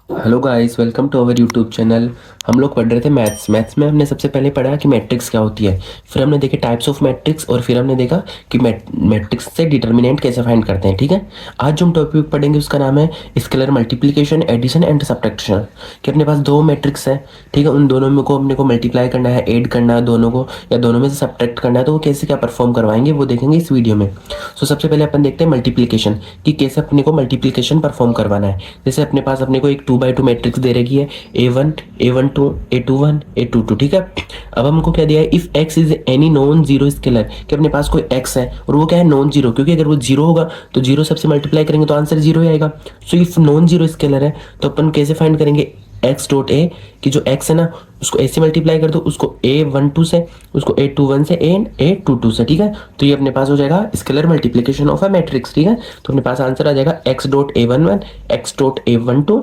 Hello guys, welcome to our YouTube channel. हम लोग पढ़ रहे थे मैथ्स में हमने सबसे पहले पढ़ा कि मैट्रिक्स क्या होती है। फिर हमने देखे टाइप्स ऑफ मैट्रिक्स और फिर हमने देखा कि मैट्रिक्स से डिटर्मिनेंट कैसे फाइंड करते हैं। ठीक है, आज जो हम टॉपिक पढ़ेंगे उसका नाम है scalar multiplication, addition and subtraction. कि अपने पास दो मैट्रिक्स है, ठीक है, उन दोनों में को अपने को मल्टीप्लाई करना है, ऐड करना है दोनों को, या दोनों में से सब्ट्रैक्ट करना है, तो वो कैसे क्या परफॉर्म करवाएंगे वो देखेंगे इस वीडियो में। सो सबसे पहले अपन देखते हैं मल्टीप्लिकेशन, कि कैसे अपने को मल्टीप्लिकेशन परफॉर्म करवाना है। जैसे अपने पास अपने को एक 2 बाई 2 मैट्रिक्स दे रखी है, A1 A12 A21 A22, ठीक है। अब हमको क्या दिया है, if x is any non zero scalar, कि अपने पास कोई x है और वो क्या है, नॉन जीरो, क्योंकि अगर वो जीरो होगा तो जीरो सबसे मल्टीप्लाई करेंगे तो आंसर जीरो ही आएगा। So if non zero scalar है तो अपन कैसे फाइंड करेंगे, एक्स डॉट ए, कि जो x है ना उसको a से मल्टीप्लाई कर दो, उसको A12 से, उसको A21 से, एंड A22 से, ठीक है। तो ये अपने पास हो जाएगा scalar multiplication of a matrix, ठीक है। तो अपने पास आंसर आ जाएगा x dot A11, x dot A12,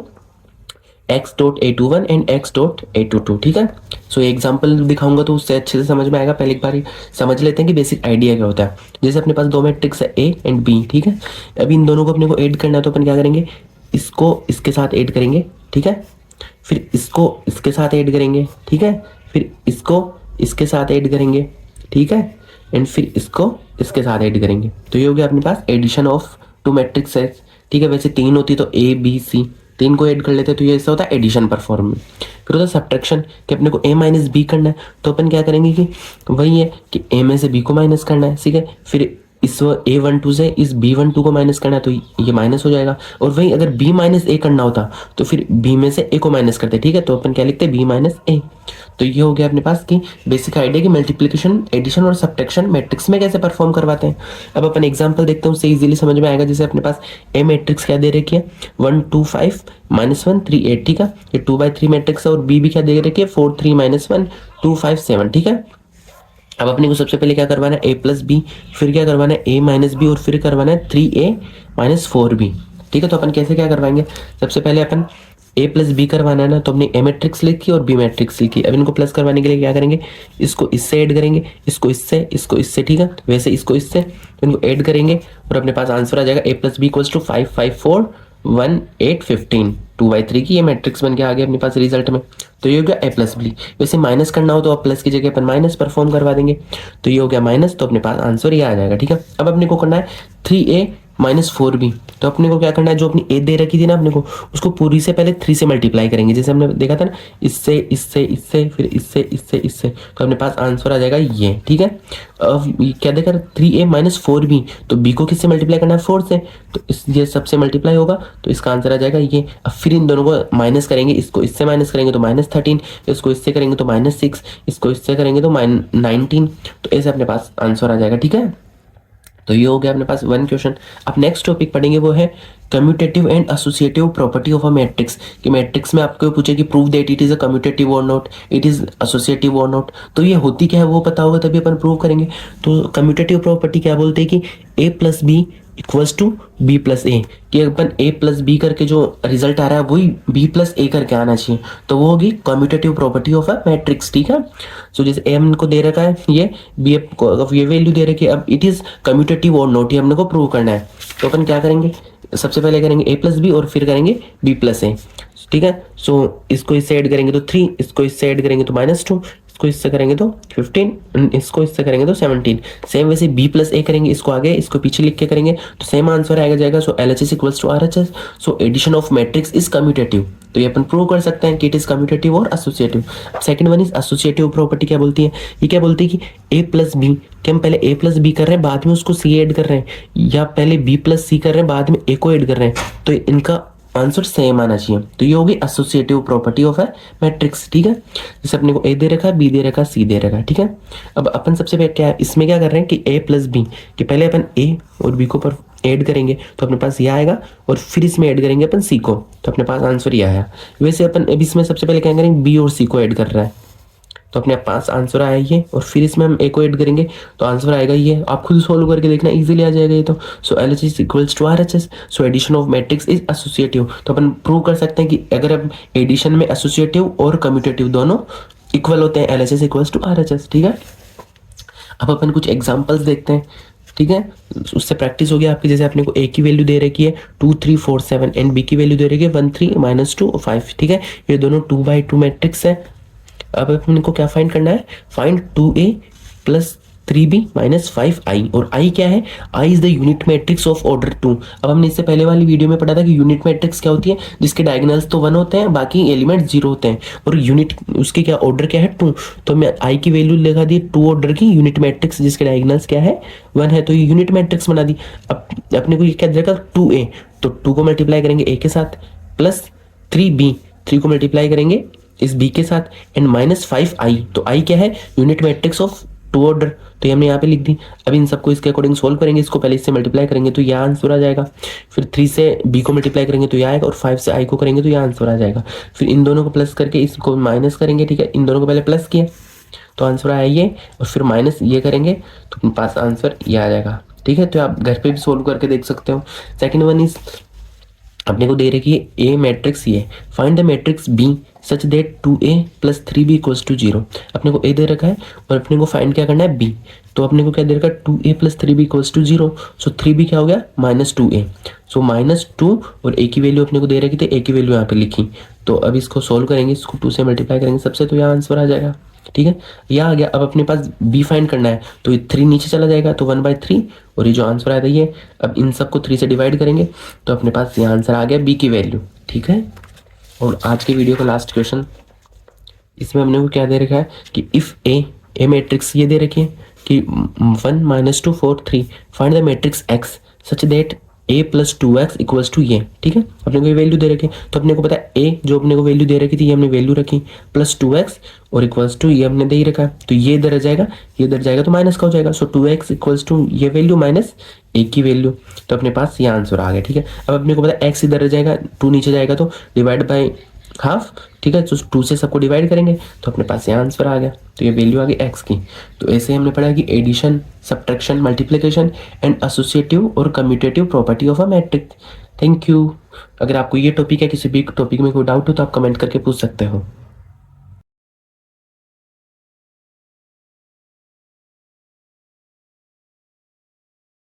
x dot A21 and x dot A22, ठीक है। सो एग्जाम्पल दिखाऊंगा तो उससे अच्छे से समझ में आएगा। पहले एक बार समझ लेते हैं कि बेसिक आइडिया क्या होता है। जैसे अपने पास दो मैट्रिक्स है A एंड B, ठीक है। अभी इन दोनों को अपने को ऐड करना है तो अपन क्या करेंगे, इसको इसके साथ ऐड करेंगे, ठीक है। फिर इसको इसके साथ ऐड करेंगे, ठीक है। फिर इसको इसके साथ ऐड करेंगे, ठीक है। एंड फिर इसको इसके साथ ऐड करेंगे, तो ये हो गया अपने पास एडिशन ऑफ टू मैट्रिक्स है, ठीक है। वैसे तीन होती तो A B C, तीन को ऐड कर लेते तो ये ऐसा होता है एडिशन परफॉर्म में। फिर होता है सब्ट्रैक्शन, कि अपने को A माइनस बी करना है, तो अपन क्या करेंगे कि वही है कि A में से B को माइनस करना है, ठीक है। फिर इस A12 से इस B12 को माइनस करना है तो ये माइनस हो जाएगा। और वही अगर B माइनस ए करना होता तो फिर B में से A को माइनस करते, ठीक है। तो अपन क्या लिखते हैं, B माइनस ए। तो ये हो गया अपने पास की बेसिक आइडिया कि मल्टीप्लिकेशन, एडिशन और सब्ट्रैक्शन मैट्रिक्स में कैसे परफॉर्म करवाते हैं। अब अपन एग्जांपल देखते हैं, उससे इजीली समझ में आएगा। जैसे अपने पास ए मैट्रिक्स क्या दे रखी है, 1 2 5 -1 3 8, ठीक है। ये 2 बाई 3 मैट्रिक्स है। और बी भी क्या दे रखी है, 4 3 -1 2 5 7, ठीक है। अब अपने को सबसे पहले क्या करवाना है, a प्लस बी, फिर क्या करवाना है a माइनस बी, और फिर करवाना है 3a माइनस 4b, ठीक है। तो अपन कैसे क्या करवाएंगे, सबसे पहले अपन a प्लस बी करवाना है ना, तो अपने a मैट्रिक्स लिखी और b मैट्रिक्स लिखी। अब इनको प्लस करवाने के लिए क्या करेंगे, इसको इससे ऐड करेंगे, इसको इससे, ठीक है। वैसे इसको इससे, तो इनको ऐड करेंगे और अपने पास आंसर आ जाएगा a plus B equals to 5 5 4 1 8 15, 2/3 की ये मैट्रिक्स बन के आ गया अपने पास रिजल्ट में। तो ये हो गया a प्लस बी। वैसे माइनस करना हो तो आप प्लस की जगह अपन माइनस परफॉर्म करवा देंगे, तो ये हो गया माइनस। तो अपने पास आंसर ये आ जाएगा, ठीक है। अब अपने को करना है 3a माइनस 4b। तो अपने को क्या करना है, जो अपनी a दे रखी थी ना अपने को, उसको पूरी से पहले 3 से मल्टीप्लाई करेंगे, जैसे हमने देखा था ना, इससे इससे इससे फिर इससे इससे इससे, तो अपने पास आंसर आ जाएगा ये, ठीक है। अब क्या देखा, 3a माइनस 4b, तो b को किससे मल्टीप्लाई करना है, 4 से, तो ये सबसे मल्टीप्लाई होगा, तो इसका आंसर आ जाएगा ये। अब फिर इन दोनों को माइनस करेंगे, इसको इससे माइनस करेंगे तो -13, इसको इससे करेंगे तो -6, इसको इससे करेंगे तो -19, तो ऐसे अपने पास आंसर आ जाएगा, ठीक है। तो ये हो गया अपने पास वन क्वेश्चन। अब नेक्स्ट टॉपिक पढ़ेंगे वो है commutative and associative property of a matrix. कि मैट्रिक्स में आपको पूछे कि prove that it is a commutative और नॉट, इट इज एसोसिएटिव और नॉट, तो ये होती क्या है वो पता होगा तभी अपन प्रूव करेंगे। तो कम्यूटेटिव प्रॉपर्टी क्या बोलते हैं कि a plus B equals to B plus A, कि अपन a प्लस बी करके जो रिजल्ट आ रहा है वही b प्लस ए करके आना चाहिए, तो वो होगी commutative property of a matrix, ठीक है। सो जैसे a हमको दे रखा है, ये b को ये वैल्यू दे रखी है, अब इट इज कम्यूटेटिव और नॉट, ये हमने को प्रूव करना है। तो अपन क्या करेंगे, सबसे पहले करेंगे a प्लस बी और फिर करेंगे b प्लस ए, ठीक है। सो इसको इससे ऐड करेंगे तो 3, इसको इससे ऐड करेंगे तो -2, इसको इससे करेंगे तो 15, इसको इससे करेंगे तो 17। सेम वैसे b प्लस ए करेंगे, इसको आगे इसको पीछे लिख के करेंगे तो सेम आंसर आएगा जाएगा। So LHS equals to RHS, so addition of matrix is commutative. तो ये अपन प्रूव कर सकते हैं कि इट इज कम्यूटेटिव और associative. Second one is associative property. क्या बोलती है, ये क्या बोलती है कि a प्लस बी, कि हम पहले a प्लस बी कर रहे हैं बाद में उसको c ऐड कर रहे हैं, या पहले b प्लस सी कर रहे हैं बाद में a को ऐड कर रहे हैं, तो इनका आंसर सेम आना चाहिए। तो ये होगी एसोसिएटिव प्रॉपर्टी ऑफ है मैट्रिक्स, ठीक है। जैसे अपने को a दे रखा है, b दे रखा है, c दे रखा है, ठीक है। अब अपन सबसे पहले क्या इसमें क्या कर रहे हैं कि a प्लस बी, कि पहले अपन a और b को पर ऐड करेंगे तो अपने पास ये आएगा, और फिर इसमें ऐड करेंगे अपन c को, तो अपने पास आंसर ये आया। वैसे अपन अब इसमें सबसे पहले क्या करेंगे, b और c को ऐड कर रहा है, तो अपने पास आंसर आया ये, और फिर इसमें हम a को ऐड करेंगे तो आंसर आएगा ये। आप खुद सोल्व करके देखना, इजीली आ जाएगा ये तो। So LHS equals to RHS, so addition of matrix is associative. तो अपन प्रूव कर सकते हैं कि अगर अब एडिशन में एसोसिएटिव और कम्यूटेटिव दोनों इक्वल होते हैं, LHS इक्वल्स टू RHS, ठीक है। अब अपन कुछ एग्जांपल्स देखते हैं। ठीक है, उससे प्रैक्टिस हो गया आपकी। जैसे आपने को ए की वैल्यू दे रखी है 2 3 4 7 एंड बी की वैल्यू दे रखी है 1 3 -2 और 5। ठीक है, ये दोनों 2 by 2 मैट्रिक्स है। अब अपने को क्या फाइंड करना है, find 2a plus 3b minus 5i। और i क्या है, i is the unit matrix of order 2। अब हमने इससे पहले वाली वीडियो में पढ़ा था कि यूनिट मैट्रिक्स क्या होती है, जिसके डायगोनल्स तो 1 होते हैं, बाकी एलिमेंट 0 होते हैं, और यूनिट उसके क्या ऑर्डर क्या है 2। तो मैं i की वैल्यू लगा दी 2 ऑर्डर की यूनिट मैट्रिक्स जिसके डायगोनल्स क्या है 1 है, तो ये यूनिट मैट्रिक्स बना दी। अब अपने को ये क्या देगा 2a, तो 2 को मल्टीप्लाई करेंगे a के साथ, प्लस 3b, 3 को मल्टीप्लाई करेंगे इस b के साथ, एंड माइनस 5i। तो i क्या है, यूनिट मैट्रिक्स ऑफ 2 ऑर्डर, तो ये हमने यहाँ पे लिख दी। अब इन सबको इसके अकॉर्डिंग सोल्व करेंगे, इसको पहले इससे मल्टीप्लाई करेंगे तो यह आंसर आ जाएगा, फिर 3 से b को मल्टीप्लाई करेंगे तो यह आएगा, और 5 से i को करेंगे तो यह आंसर आ जाएगा। फिर इन दोनों को प्लस करके इसको माइनस करेंगे। ठीक है, इन दोनों को पहले प्लस किया तो आंसर आया ये, और फिर माइनस ये करेंगे तो अपने पास आंसर ये आ जाएगा। ठीक है, तो आप घर पे भी सोल्व करके देख सकते हो। सेकंड वन इज अपने को दे रखी है ए मैट्रिक्स ये, find the matrix B such that 2a plus 3b equals to 0। अपने को ए दे रखा है और अपने को फाइंड क्या करना है बी, तो अपने को क्या दे रखा है 2a plus 3b equals to 0। So 3b क्या हो गया -2a, सो -2, और a की वैल्यू अपने को दे रखी थी, a की वैल्यू यहाँ पे लिखी। तो अब इसको सोल्व करेंगे, इसको 2 से मल्टीप्लाई करेंगे सबसे, तो यहाँ आंसर आ जाएगा। ठीक है, यह आ गया। अब अपने पास b फाइंड करना है, तो 3 नीचे चला जाएगा तो 1/3, और ये जो आंसर आया था ये, अब इन सबको 3 से डिवाइड करेंगे तो अपने पास ये आंसर आ गया b की वैल्यू। ठीक है, और आज के वीडियो का लास्ट क्वेश्चन, इसमें हमने को क्या दे रखा है कि इफ ए मैट्रिक्स ये दे रखी है कि 1 -2 4 3, find the matrix x such that a plus 2x equals to ये। ठीक है, अपने को ये वैल्यू दे रखी है, तो अपने को पता है a जो अपने को वैल्यू दे रखी थी ये हमने वैल्यू रखी, प्लस 2x और इक्वल्स टू ये हमने दे ही रखा है, तो ये इधर आ जाएगा, ये इधर जाएगा तो माइनस का हो जाएगा। सो 2x इक्वल्स टू ये वैल्यू माइनस a की वैल्यू, तो अपने पास ये आंसर आ गया। ठीक है, अब अपने को पता है x इधर आ जाएगा, 2 नीचे जाएगा तो डिवाइड बाई हाफ। ठीक है, तो 2 से सबको डिवाइड करेंगे तो अपने पास ये आंसर आ गया, तो ये वैल्यू आ गई x की। तो ऐसे हमने पढ़ा कि addition, subtraction, multiplication and associative और commutative property of a matrix. Thank you. अगर आपको ये टॉपिक है, किसी भी टॉपिक में कोई डाउट हो तो आप कमेंट करके पूछ सकते हो।